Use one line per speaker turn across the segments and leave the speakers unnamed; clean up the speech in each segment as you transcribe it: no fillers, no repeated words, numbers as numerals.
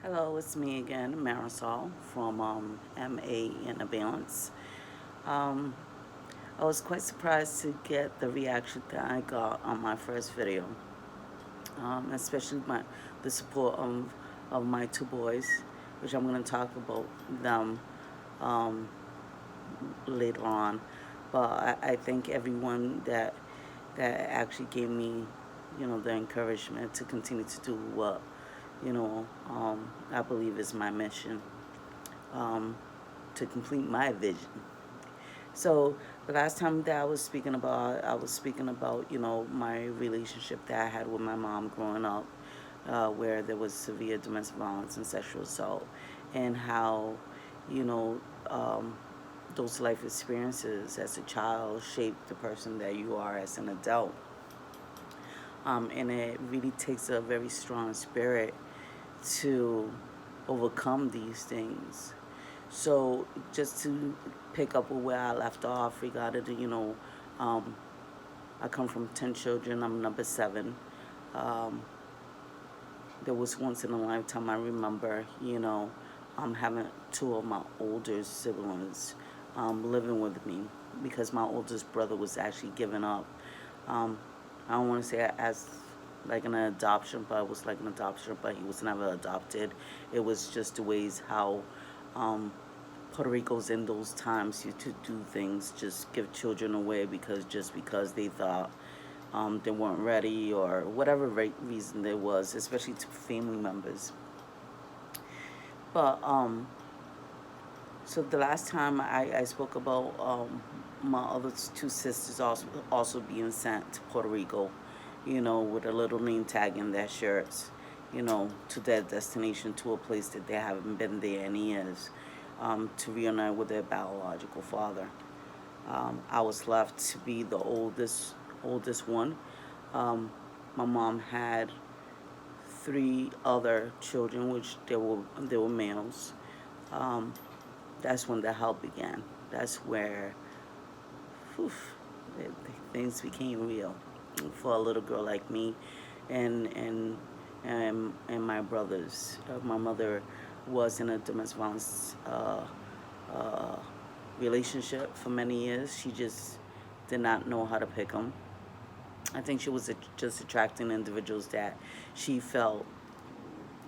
Hello, it's me again, Marisol from MA in a Balance. Um, I was quite surprised to get the reaction that I got on my first video, especially the support of my two boys, which I'm going to talk about them um, later on. But I thank everyone that actually gave me, the encouragement to continue to do what, I believe is my mission, um, to complete my vision. So the last time that I was speaking about, my relationship that I had with my mom growing up, where there was severe domestic violence and sexual assault, and how, you know, um, those life experiences as a child shape the person that you are as an adult. And it really takes a very strong spirit to overcome these things. So just to pick up where I left off regarding, um, I come from 10 children. I'm number 7. Um, there was once in a lifetime I remember, having two of my older siblings living with me because my oldest brother was actually given up. Um, I don't want to say as like an adoption, but it was like an adoption, but he was never adopted. It was just the ways how um, Puerto Rico's in those times used to do things, just give children away because they thought they weren't ready or whatever reason there was, especially to family members. But so the last time I spoke about my other two sisters also being sent to Puerto Rico, with a little name tag in their shirts, to their destination, to a place that they haven't been there in years, to reunite with their biological father. I was left to be the oldest one. Um, my mom had 3 other children, which they were males. Um, that's when the help began. That's where, whew, things became real for a little girl like me, and and and my brothers. My mother was in a domestic violence uh, relationship for many years. She just did not know how to pick them. I think she was just attracting individuals that she felt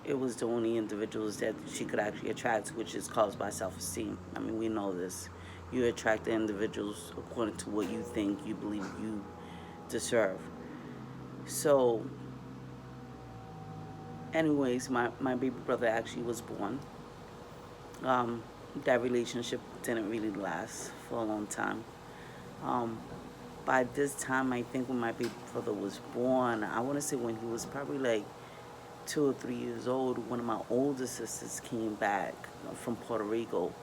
it was the only individuals that she could actually attract, which is caused by self-esteem. I mean, we know this. You attract the individuals according to what you think, you believe you deserve. So, anyways, my baby brother actually was born. Um, that relationship didn't really last for a long time. Um, by this time, I think when my baby brother was born, I want to say when he was probably like 2 or 3 years old, one of my older sisters came back from Puerto Rico,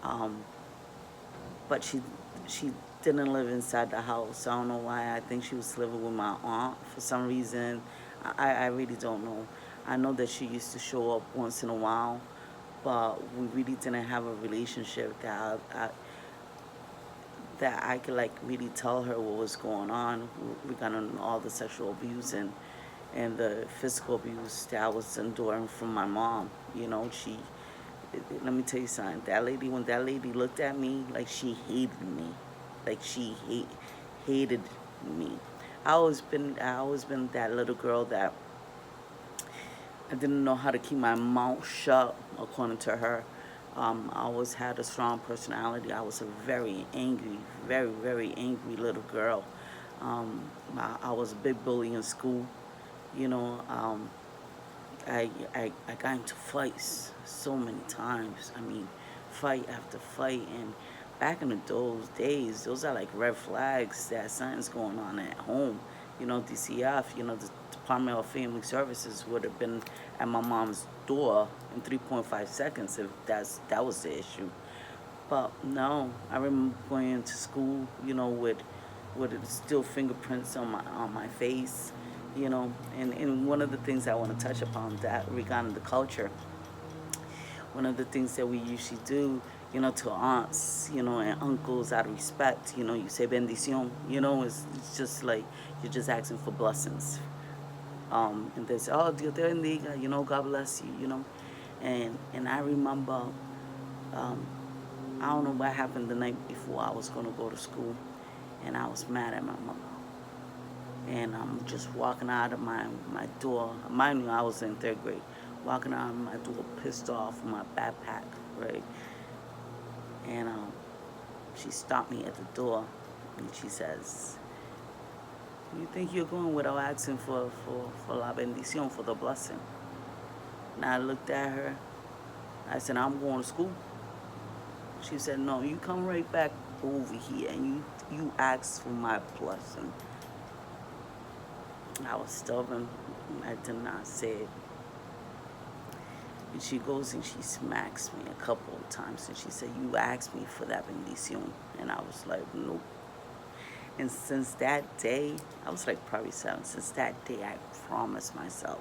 um, but she didn't live inside the house. I don't know why. I think she was living with my aunt for some reason. I really don't know. I know that she used to show up once in a while, but we really didn't have a relationship that I could like really tell her what was going on regarding all the sexual abuse and the physical abuse that I was enduring from my mom. Let me tell you something. When that lady looked at me, like she hated me, like hated me. I always been that little girl that I didn't know how to keep my mouth shut, according to her. I always had a strong personality. I was a very angry, very, very angry little girl. I was a big bully in school. You know, I got into fights so many times. I mean, fight after fight. And back in those days, those are like red flags that something's going on at home. DCF, the Department of Family Services would have been at my mom's door in 3.5 seconds if that was the issue. But no, I remember going into school, with still fingerprints on my face, and one of the things I want to touch upon that regarding the culture, one of the things that we usually do, to aunts, and uncles out of respect, you say bendición, it's just like you're just asking for blessings. And they say, oh, Dios te bendiga, God bless you, And I remember, um, I don't know what happened the night before I was gonna go to school, and I was mad at my mother. And I'm just walking out of my door. Mind you, I was in third grade. Walking out of my door, pissed off with my backpack, right? And she stopped me at the door, and she says, "You think you're going without asking for la bendición, for the blessing?" And I looked at her. I said, "I'm going to school." She said, "No, you come right back over here and you ask for my blessing." I was stubborn. I did not say it. And she goes and she smacks me a couple of times, and she said, "You asked me for that bendición." And I was like, "Nope." And since that day, I was like probably 7. Since that day, I promised myself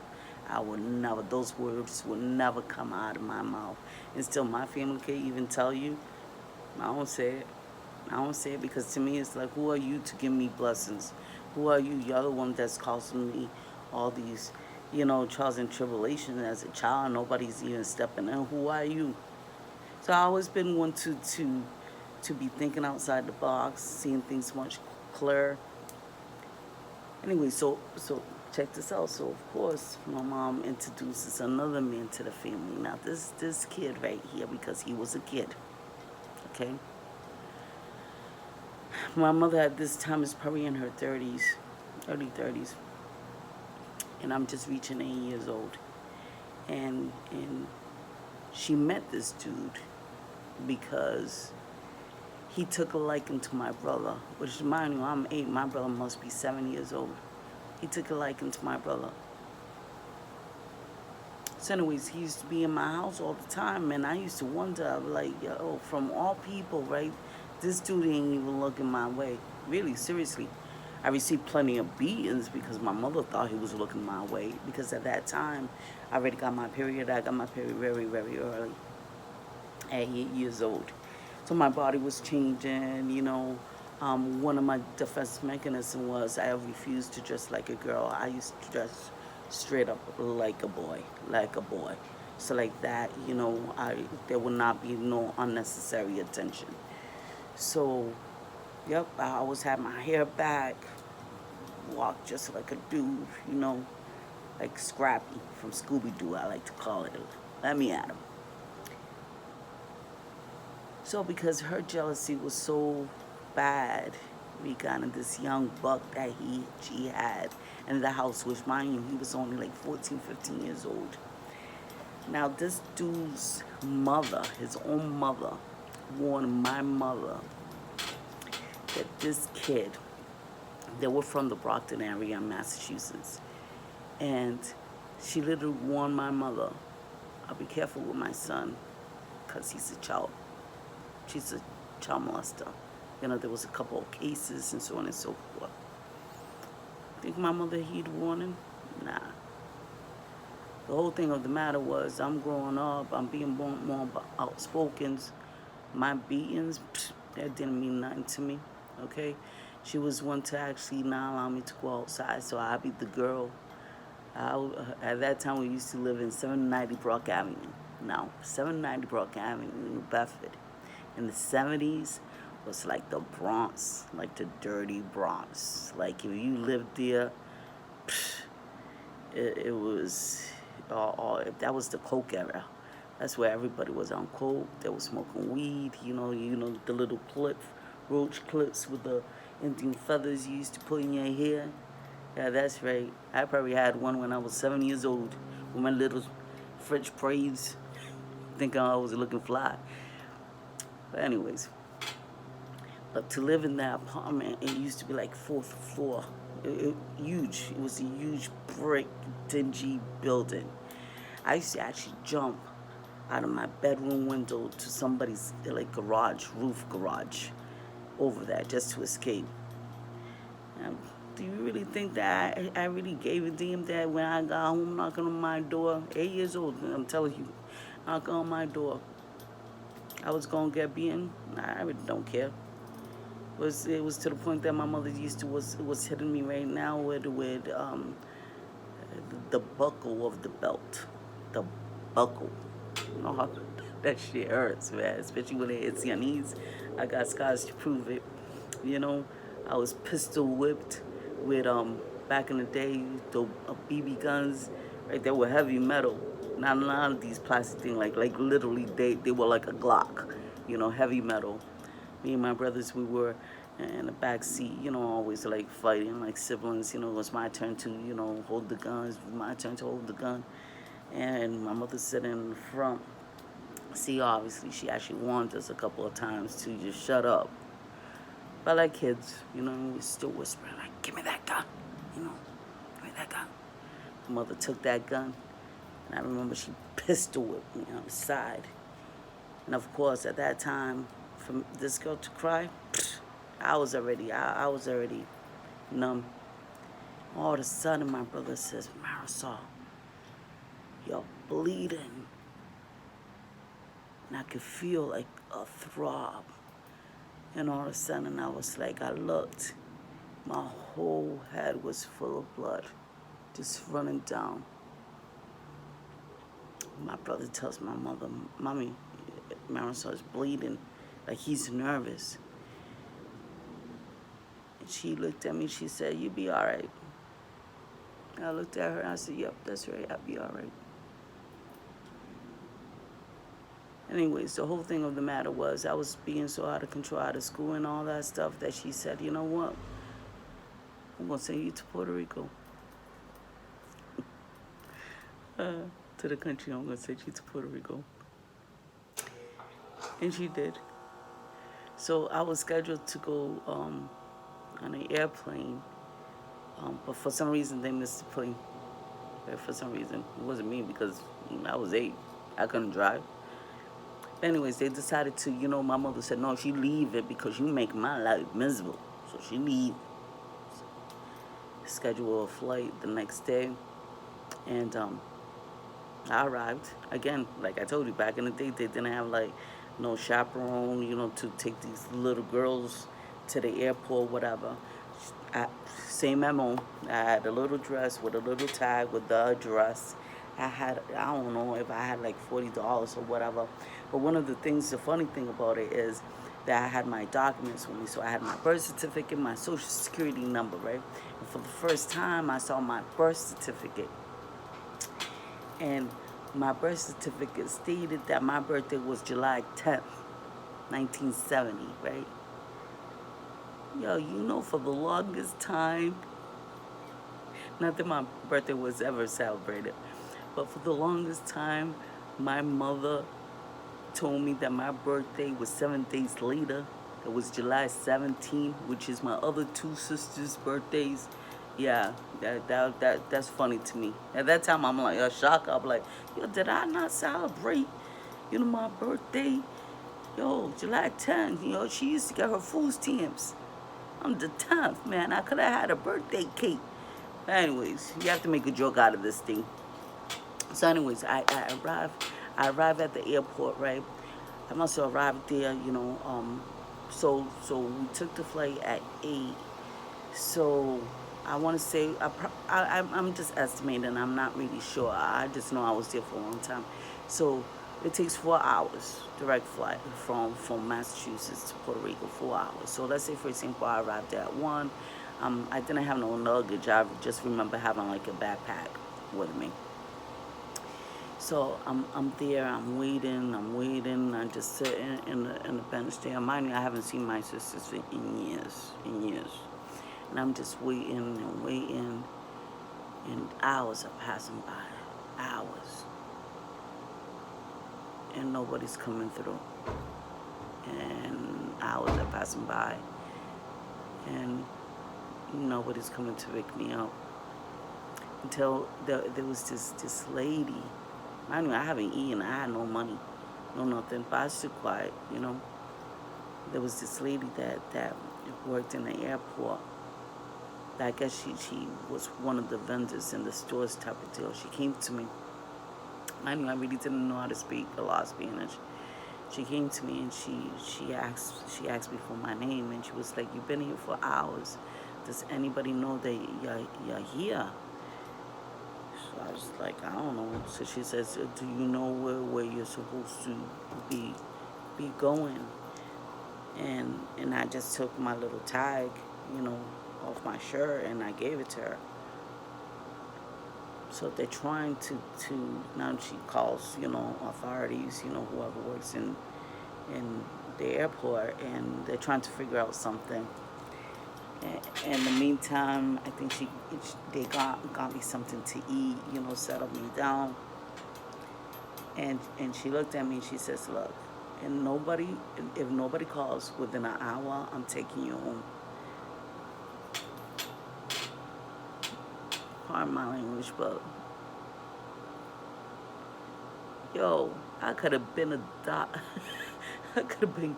I would never, those words would never come out of my mouth. And still, my family can even tell you, I don't say it. I don't say it because to me, it's like, who are you to give me blessings? Who are you? You're the one that's causing me all these, trials and tribulations as a child. Nobody's even stepping in. Who are you? So I always been one to be thinking outside the box, seeing things much clearer. Anyway, so check this out. So of course, my mom introduces another man to the family. Now this kid right here, because he was a kid. Okay. My mother at this time is probably in her 30s, early 30s, and I'm just reaching 8 years old. And she met this dude because he took a liking to my brother, which, mind you, I'm 8. My brother must be 7 years old. He took a liking to my brother. So anyways, he used to be in my house all the time, and I used to wonder, like, yo, from all people, right, this dude ain't even looking my way. Really, seriously. I received plenty of beatings because my mother thought he was looking my way, because at that time, I already got my period. I got my period very, very early, at 8 years old. So my body was changing. One of my defense mechanisms was I refused to dress like a girl. I used to dress straight up like a boy, like a boy. So like that, there would not be no unnecessary attention. So, yep, I always had my hair back, walk just like a dude, like Scrappy from Scooby Doo, I like to call it. Let me at him. So because her jealousy was so bad regarding this young buck that she had in the house, which mind you, he was only like 14, 15 years old. Now this dude's mother, his own mother, warned my mother that this kid, they were from the Brockton area in Massachusetts, and she literally warned my mother, "I'll be careful with my son, because he's a child. She's a child molester." There was a couple of cases and so on and so forth. Think my mother heed warning? Nah. The whole thing of the matter was, I'm growing up, I'm being more outspoken. My beatings, that didn't mean nothing to me, okay? She was one to actually not allow me to go outside, so I'd be the girl. At that time, we used to live in 790 Brock Avenue. Now, 790 Brock Avenue in New Bedford. In the 70s, was like the Bronx, like the dirty Bronx. Like if you lived there, it was that was the coke era. That's where everybody was on coke. They was smoking weed. The little roach clips with the Indian feathers you used to put in your hair. Yeah, that's right. I probably had one when I was 7 years old with my little French braids, thinking I was looking fly. But anyways. But to live in that apartment, it used to be like fourth floor. Huge. It was a huge brick, dingy building. I used to actually jump out of my bedroom window to somebody's like roof garage, over that just to escape. Do you really think that I really gave a damn that when I got home knocking on my door? 8 years old, I'm telling you, knocking on my door. I was going to get beaten? I really don't care. It was to the point that my mother was hitting me right now with the buckle of the belt, the buckle. You know how that shit hurts, man. Especially when it hits your knees. I got scars to prove it. You know, I was pistol whipped with back in the day the BB guns. Right, they were heavy metal. Not none of these plastic things. Like literally, they were like a Glock. You know, heavy metal. Me and my brothers, we were in the back seat, you know, always like fighting like siblings. You know, it was my turn to, you know, hold the guns. My turn to hold the gun, and my mother sitting in the front. See, obviously, she actually warned us a couple of times to just shut up. But like kids, you know, we still whispering like, "Give me that gun," you know, "Give me that gun." My mother took that gun, and I remember she pistol whipped me on the side. And of course, at that time, for this girl to cry, I was already numb. All of a sudden, my brother says, "Marisol, you're bleeding." And I could feel like a throb. And all of a sudden, I was like, I looked. My whole head was full of blood, just running down. My brother tells my mother, "Mommy, Marisol is bleeding, like he's nervous." And she looked at me, she said, "You be all right." And I looked at her and I said, "Yep, that's right, I'll be all right." Anyways, the whole thing of the matter was I was being so out of control out of school and all that stuff that she said, "You know what? I'm going to send you to Puerto Rico." To the country, I'm going to send you to Puerto Rico. And she did. So I was scheduled to go on an airplane, but for some reason they missed the plane. For some reason, it wasn't me because I was 8. I couldn't drive. Anyways, they decided to, you know, my mother said, "No, she leave it because you make my life miserable." So she leave. Schedule a flight the next day, and I arrived. Again, like I told you, back in the day, they didn't have like no chaperone, you know, to take these little girls to the airport, whatever. I, Same MO. I had a little dress with a little tag with the address. I don't know if I had like $40 or whatever. But one of the things, the funny thing about it is that I had my documents with me. So I had my birth certificate, my social security number, right? And for the first time, I saw my birth certificate. And my birth certificate stated that my birthday was July 10th, 1970, right? Yo, you know, for the longest time, not that my birthday was ever celebrated, but for the longest time, my mother told me that my birthday was 7 days later. It was July 17th, which is my other 2 sisters' birthdays. Yeah, that's funny to me. At that time, I'm like a shock. I'm like, yo, did I not celebrate, you know, my birthday? Yo, July 10th, you know, she used to get her food stamps. I'm the 10th, man. I could have had a birthday cake. But anyways, you have to make a joke out of this thing. So anyways, I arrived at the airport, right? I must have arrived there, you know, so we took the flight at 8. So I want to say, I'm just estimating, I'm not really sure. I just know I was there for a long time. So it takes 4 hours, direct flight from Massachusetts to Puerto Rico, 4 hours. So let's say, for example, I arrived there at 1. I didn't have no luggage. I just remember having like a backpack with me. So I'm there, I'm waiting, I'm just sitting in the bench there. Mind you, I haven't seen my sisters in years. And I'm just waiting, and hours are passing by, hours. And nobody's coming through. And hours are passing by, and nobody's coming to pick me up. Until there was this lady. I knew I haven't eaten. I had no money, no nothing. But I was too quiet, you know. There was this lady that worked in the airport. I guess she was one of the vendors in the stores type of deal. She came to me. I knew I really didn't know how to speak a lot of Spanish. She came to me and she asked me for my name, and she was like, "You've been here for hours. Does anybody know that you're here?" So I was like, I don't know. So she says, do you know where you're supposed to be be going? And I just took my little tag, you know, off my shirt and I gave it to her. So they're trying to now she calls, you know, authorities, you know, whoever works in the airport, and they're trying to figure out something. In the meantime, I think they got me something to eat, you know, settled me down. And she looked at me and she says, look, and nobody, if nobody calls within an hour, I'm taking you home. Pardon my language, but yo, I could have been I could have been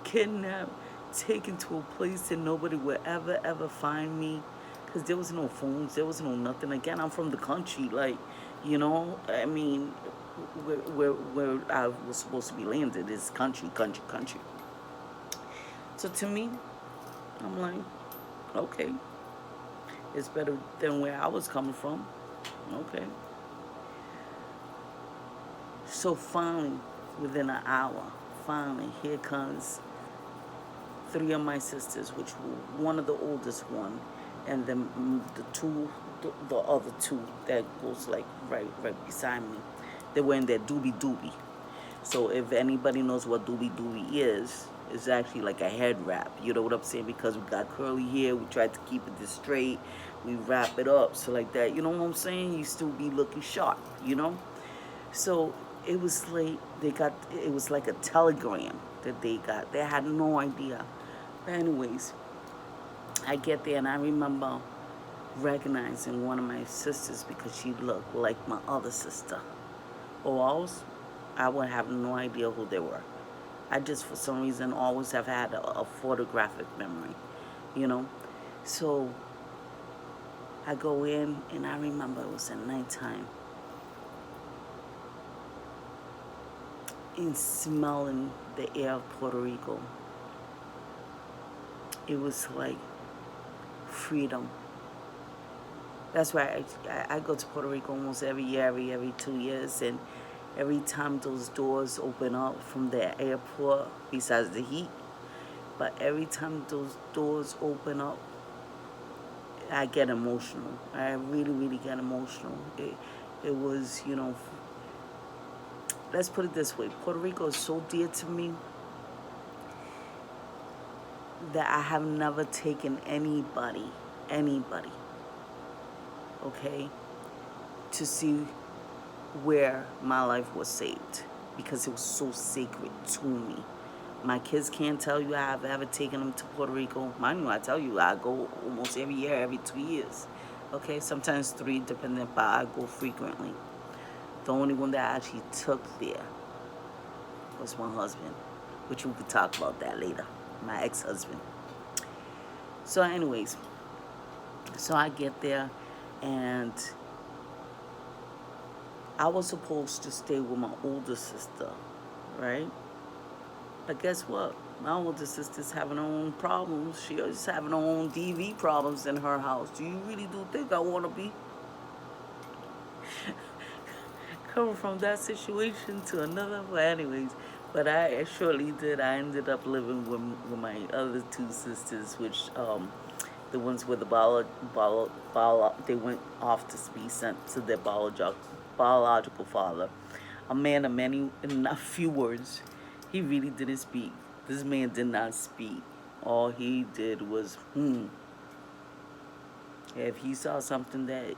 kidnapped, taken to a place that nobody would ever find me, because there was no phones, there was no nothing. Again, I'm from the country, like, you know, I mean, where I was supposed to be landed is country. So to me, I'm like, okay, it's better than where I was coming from. Okay. So finally, within an hour, finally, here comes three of my sisters, which were one of the oldest one, and then the other two that goes like right beside me. They were in their doobie. So if anybody knows what doobie is, it's actually like a head wrap. You know what I'm saying? Because we got curly hair, we tried to keep it this straight. We wrap it up so like that. You know what I'm saying? You still be looking sharp. You know. So it was like it was like a telegram that they got. They had no idea. But anyways, I get there and I remember recognizing one of my sisters because she looked like my other sister. Or else, I would have no idea who they were. I just, for some reason, always have had a photographic memory, you know? So I go in and I remember it was at nighttime. And smelling the air of Puerto Rico. It was like freedom. That's why I go to Puerto Rico almost every year, every 2 years, and every time those doors open up from the airport, besides the heat, but every time those doors open up, I get emotional. I really get emotional. It was, you know, let's put it this way. Puerto Rico is so dear to me that I have never taken anybody, okay, to see where my life was saved, because it was so sacred to me. My kids can't tell you I've ever taken them to Puerto Rico. Mind you, I tell you, I go almost every year, every 2 years. Okay, sometimes 3, depending, but I go frequently. The only one that I actually took there was my husband, which we could talk about that later. My ex-husband. So anyways, so I get there and I was supposed to stay with my older sister, right? But guess what? My older sister's having her own problems. She's having her own DV problems in her house. Do you really think I want to be coming from that situation to another? But anyways, but I surely did. I ended up living with my other two sisters, which the ones with the they went off to be sent to their biological father, a man of many, not few words. He really didn't speak. This man did not speak. All he did was If he saw something that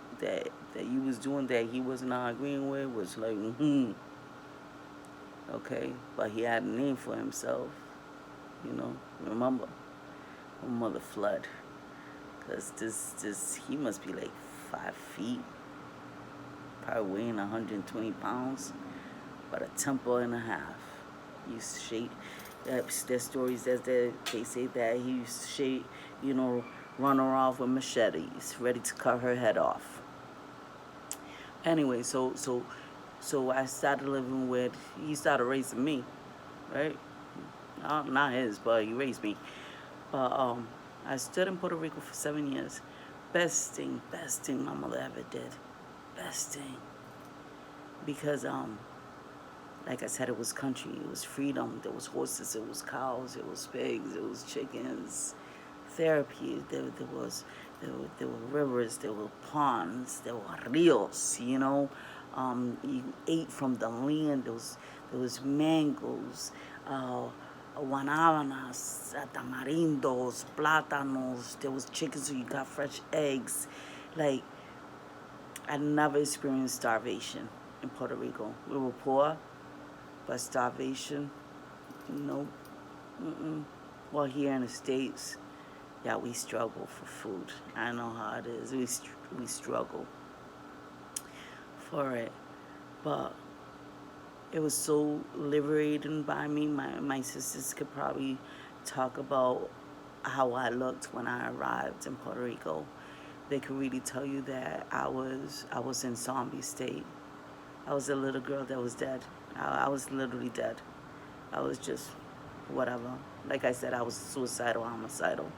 you was doing that he was not agreeing with, was like okay, but he had a name for himself, you know. Remember, my mother Flood, cause this he must be like 5 feet, probably weighing 120 pounds, but a temple and a half. He used to shake. There's stories that they say that he used to shake, you know, run her off with machetes, ready to cut her head off. Anyway, so I started living with. He started raising me, right? Not his, but he raised me. But I stood in Puerto Rico for 7 years. Best thing my mother ever did. best thing. Because, like I said, it was country, it was freedom, there was horses, it was cows, it was pigs, it was chickens, therapy, there were rivers, there were ponds, there were rios, you know. You ate from the land, there was mangoes, guanábanas, tamarindos, plátanos, there was chickens, so you got fresh eggs. Like, I never experienced starvation in Puerto Rico. We were poor, but starvation, nope. Mm-mm. Well, here in the States, yeah, we struggle for food. I know how it is. We struggle for it. But it was so liberating by me. My sisters could probably talk about how I looked when I arrived in Puerto Rico. They could really tell you that I was in zombie state. I was a little girl that was dead. I was literally dead. I was just whatever. Like I said, I was suicidal, homicidal.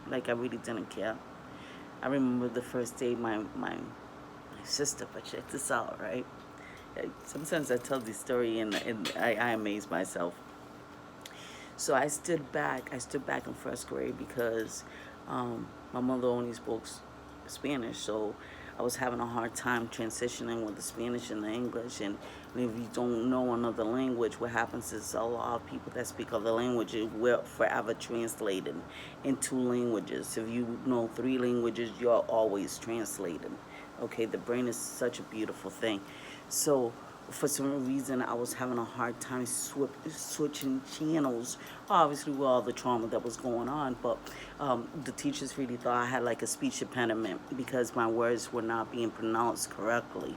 Like I really didn't care. I remember the first day my sister, but check this out, right? Sometimes I tell this story and I amaze myself. So I stood back in first grade because my mother only spoke Spanish, so I was having a hard time transitioning with the Spanish and the English. And if you don't know another language, what happens is a lot of people that speak other languages will forever translated in two languages. If you know three languages, you're always translating. Okay, the brain is such a beautiful thing. So for some reason, I was having a hard time switching channels. Obviously, with all the trauma that was going on, but the teachers really thought I had like a speech impediment because my words were not being pronounced correctly.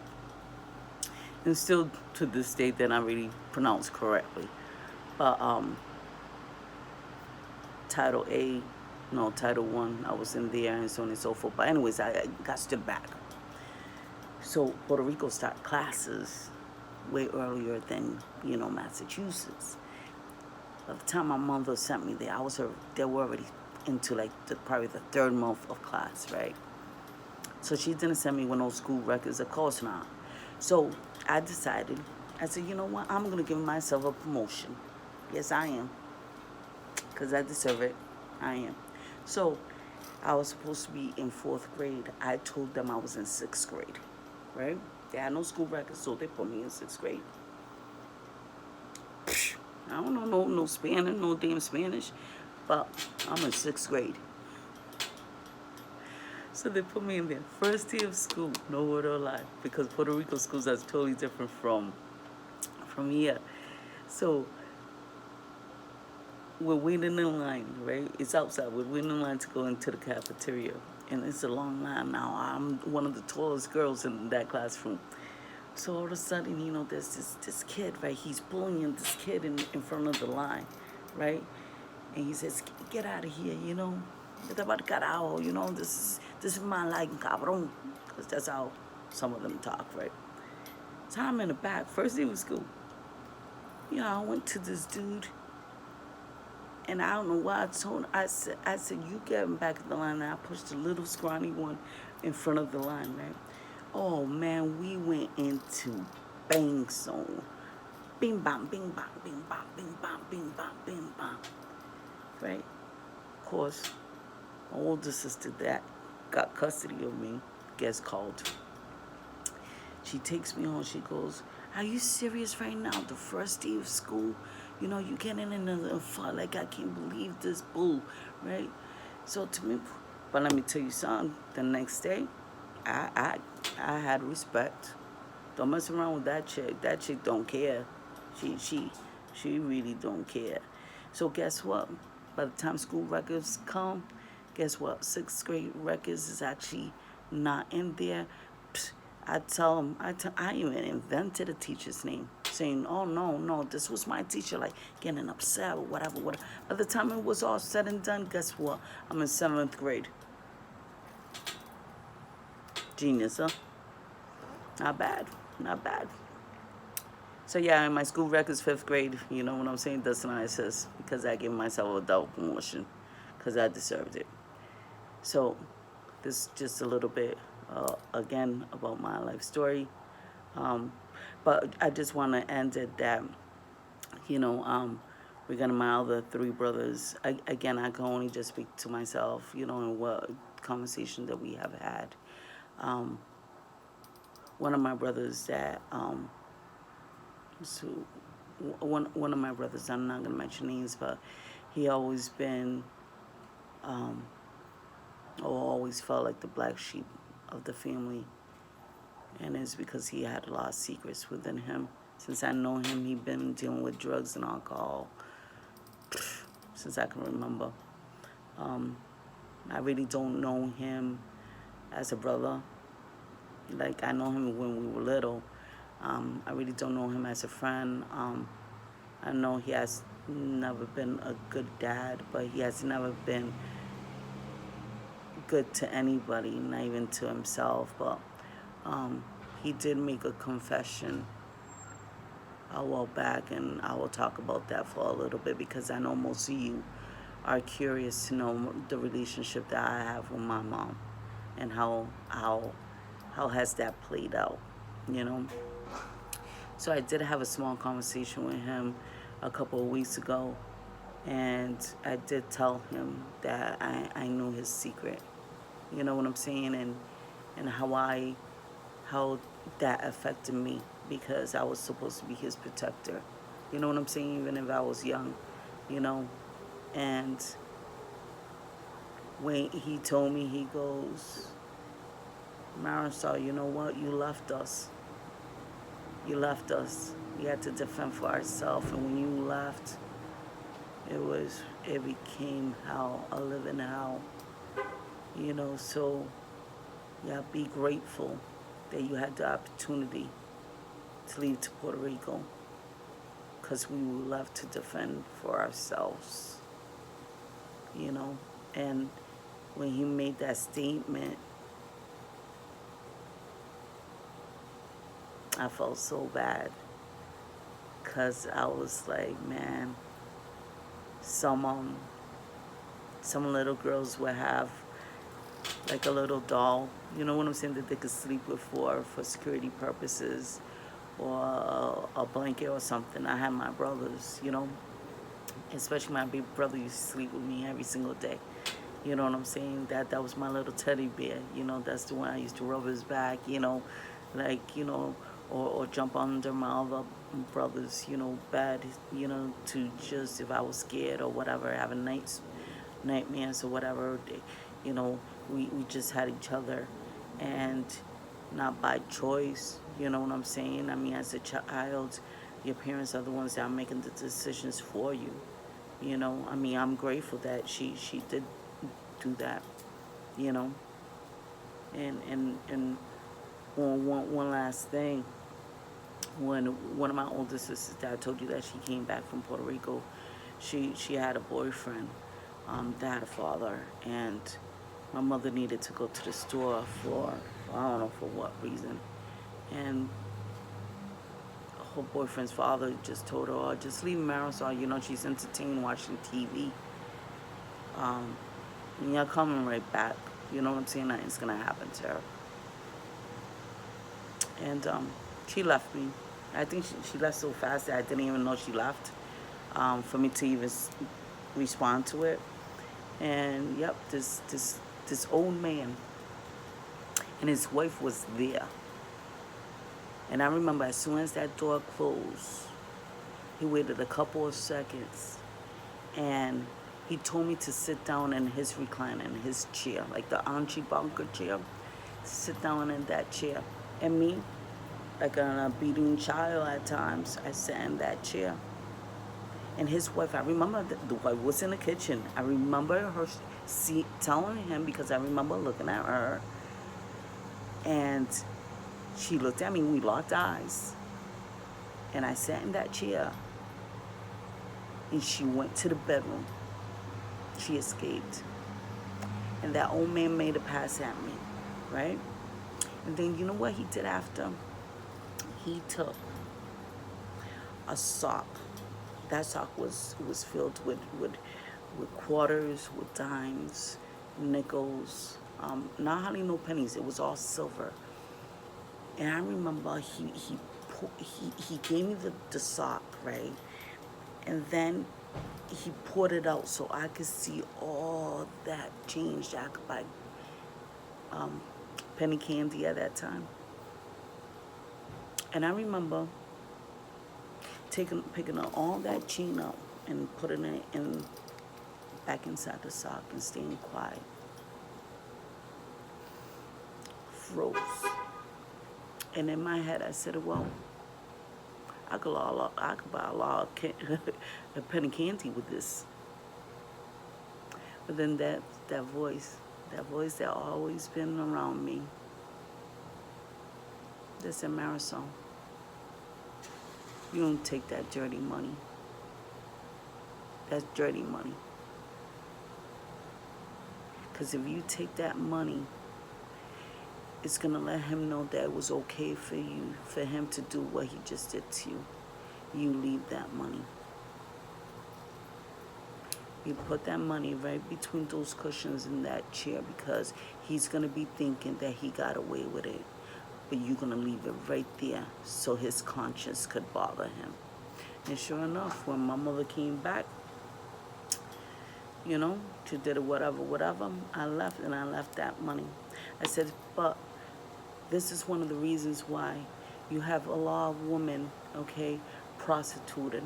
And still to this day, they're not really pronounced correctly. But Title A, no, Title One, I was in there and so on and so forth. But anyways, I got stood back. So Puerto Rico started classes way earlier than, Massachusetts. By the time my mother sent me there, they were already into like probably the third month of class, right? So she didn't send me with no school records, of course not. So I said, you know what, I'm gonna give myself a promotion. Yes, I am, because I deserve it. I am. So I was supposed to be in fourth grade. I told them I was in sixth grade, right? They had no school records, so they put me in sixth grade. I don't know no Spanish, no damn Spanish, but I'm in sixth grade. So they put me in there. First day of school, no word or lie, because Puerto Rico schools are totally different from here. So we're waiting in line, right? It's outside. We're waiting in line to go into the cafeteria. And it's a long line now. I'm one of the tallest girls in that classroom. So all of a sudden, there's this kid, right? He's bullying this kid in front of the line, right? And he says, get out of here, Get about carajo, this is my like cabrón. Because that's how some of them talk, right? So I'm in the back. First day of school. I went to this dude. And I don't know why I said, you get him back in the line. And I pushed the little scrawny one in front of the line, right? Oh, man, we went into bang zone. Bing, bang, bing, bang, bing, bang, bing, bang, bing, bang, bing, bang. Right? Of course, my older sister that got custody of me gets called. She takes me home. She goes, are you serious right now? The first day of school, you getting in a fight. Like, I can't believe this bull, right? So to me, but let me tell you something. The next day, I had respect. Don't mess around with that chick. That chick don't care. She really don't care. So guess what? By the time school records come, guess what? Sixth grade records is actually not in there. I tell them, I even invented a teacher's name, saying, oh, no, this was my teacher, like getting upset or whatever. By the time it was all said and done, guess what? I'm in seventh grade. Genius, huh? Not bad. So yeah, in my school records, fifth grade, you know what I'm saying? That's an ISS, because I gave myself a double promotion, because I deserved it. So this is just a little bit again about my life story. Um, but I just want to end it that, you know, regarding my other three brothers, again, I can only just speak to myself, you know, and what conversation that we have had. Um, one of my brothers that, so one of my brothers, I'm not going to mention names, but he always been, um, or always felt like the black sheep of the family. And it's because he had a lot of secrets within him. Since I know him, he been dealing with drugs and alcohol since I can remember. Um, I really don't know him as a brother. Like, I know him when we were little. I really don't know him as a friend. I know he has never been a good dad, but he has never been good to anybody, not even to himself. But um, he did make a confession a while back, and I will talk about that for a little bit because I know most of you are curious to know the relationship that I have with my mom and how has that played out, you know. So I did have a small conversation with him a couple of weeks ago, and I did tell him that I knew his secret, you know what I'm saying, and how that affected me because I was supposed to be his protector. You know what I'm saying? Even if I was young, you know. And when he told me, he goes, Marisol, you know what? You left us. You left us. We had to defend for ourselves. And when you left, it became hell, a living hell. You know, so yeah, be grateful that you had the opportunity to leave to Puerto Rico because we were left to defend for ourselves, you know. And when he made that statement, I felt so bad because I was like, man, some um, some little girls would have like a little doll, you know what I'm saying, that they could sleep with for security purposes, or a blanket or something. I had my brothers, you know, especially my big brother used to sleep with me every single day. You know what I'm saying? That was my little teddy bear. You know, that's the one I used to rub his back. You know, like or jump under my other brother's bed. You know, to just if I was scared or whatever, having nightmares or whatever. You know, we just had each other, and not by choice. You know what I'm saying? I mean, as a child, your parents are the ones that are making the decisions for you. You know, I mean, I'm grateful that she did do that. You know, and one last thing. When one of my older sisters that I told you that she came back from Puerto Rico, she had a boyfriend that had a father, and my mother needed to go to the store for I don't know for what reason, and her boyfriend's father just told her, "Oh, just leave Marisol. You know she's entertained watching TV. Um, and you're coming right back. You know what I'm saying? Nothing's gonna happen to her." And she left me. I think she left so fast that I didn't even know she left for me to even respond to it. And yep, this old man and his wife was there. And I remember as soon as that door closed, he waited a couple of seconds and he told me to sit down in his recliner, in his chair, like the Archie Bunker chair. Sit down in that chair. And me, like an obedient child at times, I sat in that chair. And his wife, I remember the wife was in the kitchen. I remember her telling him because I remember looking at her. And she looked at me, we locked eyes. And I sat in that chair. And she went to the bedroom. She escaped. And that old man made a pass at me, right? And then you know what he did after? He took a sock. That sock was filled with quarters, with dimes, nickels, Not hardly no pennies. It was all silver. And I remember he gave me the sock, right? And then he poured it out so I could see all that change that I could buy penny candy at that time. And I remember picking up all that chain up and putting it in back inside the sock and staying quiet. Froze. And in my head, I said, well, I could buy a lot of penny candy with this. But then that voice that always been around me, that said, Marisol, you don't take that dirty money. That's dirty money. Because if you take that money, it's going to let him know that it was okay for him to do what he just did to you. You leave that money. You put that money right between those cushions in that chair, because he's going to be thinking that he got away with it. But you're going to leave it right there so his conscience could bother him. And sure enough, when my mother came back, she did it, whatever, I left that money. I said, but this is one of the reasons why you have a lot of women, okay, prostituted,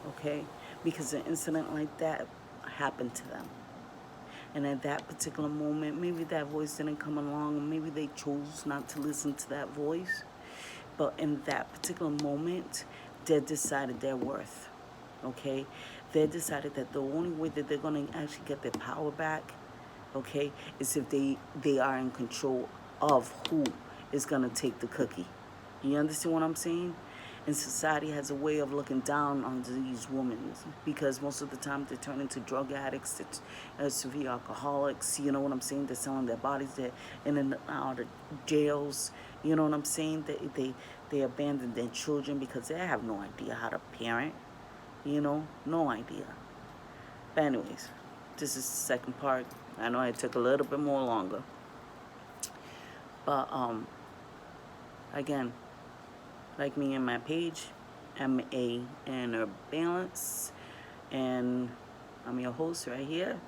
okay, because an incident like that happened to them. And at that particular moment, maybe that voice didn't come along, and maybe they chose not to listen to that voice. But in that particular moment, they decided their worth, okay? They decided that the only way that they're going to actually get their power back, okay, is if they are in control of who is going to take the cookie. You understand what I'm saying? And society has a way of looking down on these women, because most of the time they turn into drug addicts, severe alcoholics, you know what I'm saying? They're selling their bodies, they're in and out of jails, you know what I'm saying? They abandon their children because they have no idea how to parent, no idea. But anyways, this is the second part. I know it took a little bit more longer. But again, like me and my page, MA Inner Balance, and I'm your host right here,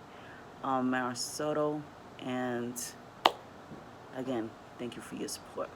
Marisol, and again, thank you for your support.